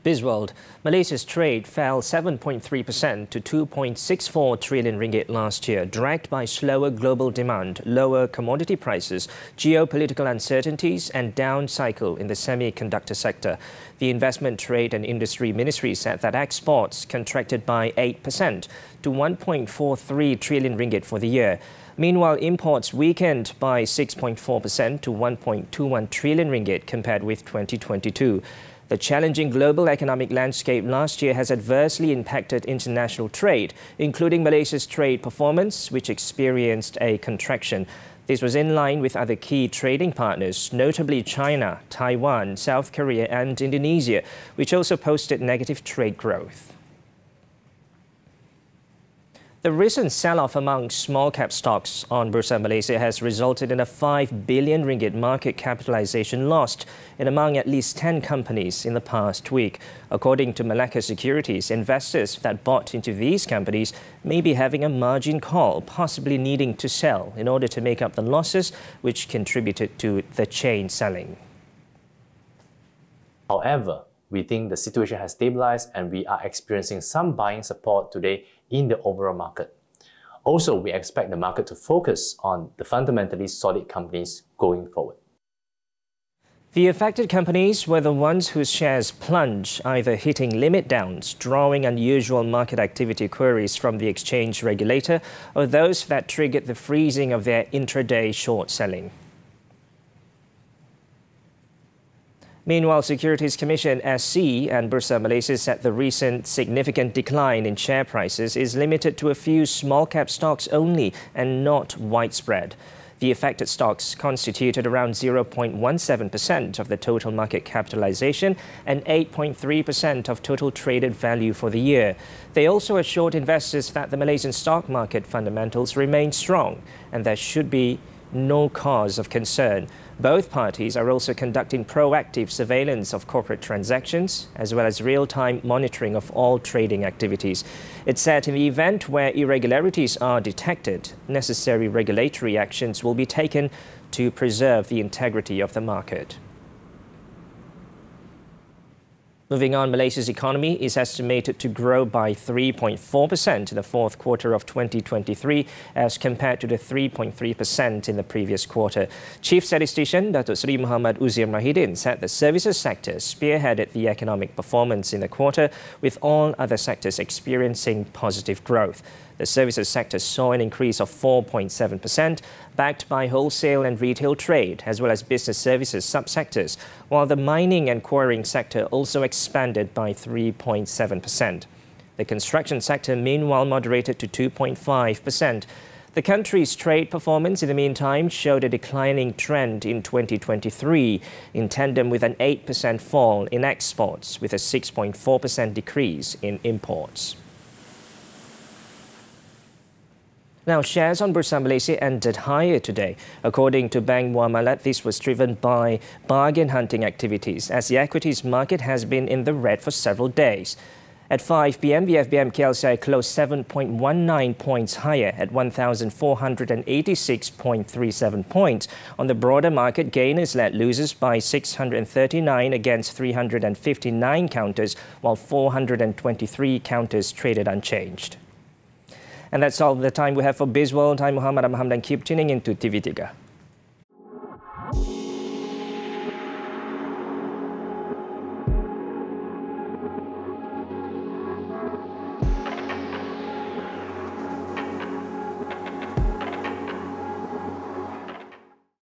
Bizworld, Malaysia's trade fell 7.3% to 2.64 trillion ringgit last year, dragged by slower global demand, lower commodity prices, geopolitical uncertainties and down cycle in the semiconductor sector. The Investment, Trade and Industry Ministry said that exports contracted by 8% to 1.43 trillion ringgit for the year. Meanwhile, imports weakened by 6.4% to 1.21 trillion ringgit compared with 2022. The challenging global economic landscape last year has adversely impacted international trade, including Malaysia's trade performance, which experienced a contraction. This was in line with other key trading partners, notably China, Taiwan, South Korea and Indonesia, which also posted negative trade growth. The recent sell-off among small-cap stocks on Bursa Malaysia has resulted in a 5 billion ringgit market capitalisation lost in among at least 10 companies in the past week. According to Malacca Securities, investors that bought into these companies may be having a margin call, possibly needing to sell in order to make up the losses which contributed to the chain selling. However, we think the situation has stabilized and we are experiencing some buying support today in the overall market. Also, we expect the market to focus on the fundamentally solid companies going forward. The affected companies were the ones whose shares plunged, either hitting limit downs, drawing unusual market activity queries from the exchange regulator, or those that triggered the freezing of their intraday short selling. Meanwhile, Securities Commission SC and Bursa Malaysia said the recent significant decline in share prices is limited to a few small-cap stocks only and not widespread. The affected stocks constituted around 0.17% of the total market capitalization and 8.3% of total traded value for the year. They also assured investors that the Malaysian stock market fundamentals remain strong and there should be no cause of concern. Both parties are also conducting proactive surveillance of corporate transactions as well as real-time monitoring of all trading activities. It said in the event where irregularities are detected, necessary regulatory actions will be taken to preserve the integrity of the market. Moving on, Malaysia's economy is estimated to grow by 3.4% in the fourth quarter of 2023 as compared to the 3.3% in the previous quarter. Chief Statistician Datuk Seri Muhammed said the services sector spearheaded the economic performance in the quarter, with all other sectors experiencing positive growth. The services sector saw an increase of 4.7%, backed by wholesale and retail trade, as well as business services subsectors, while the mining and quarrying sector also expanded by 3.7%. The construction sector, meanwhile, moderated to 2.5%. The country's trade performance, in the meantime, showed a declining trend in 2023, in tandem with an 8% fall in exports, with a 6.4% decrease in imports. Now, shares on Bursa Malaysia ended higher today. According to Bank Muamalat, this was driven by bargain hunting activities, as the equities market has been in the red for several days. At 5 p.m, the FBM KLCI closed 7.19 points higher at 1,486.37 points. On the broader market, gainers led losers by 639 against 359 counters, while 423 counters traded unchanged. And that's all the time we have for Bizworld. I'm Muhammed. I'm Hamdan. Keep tuning into TV3.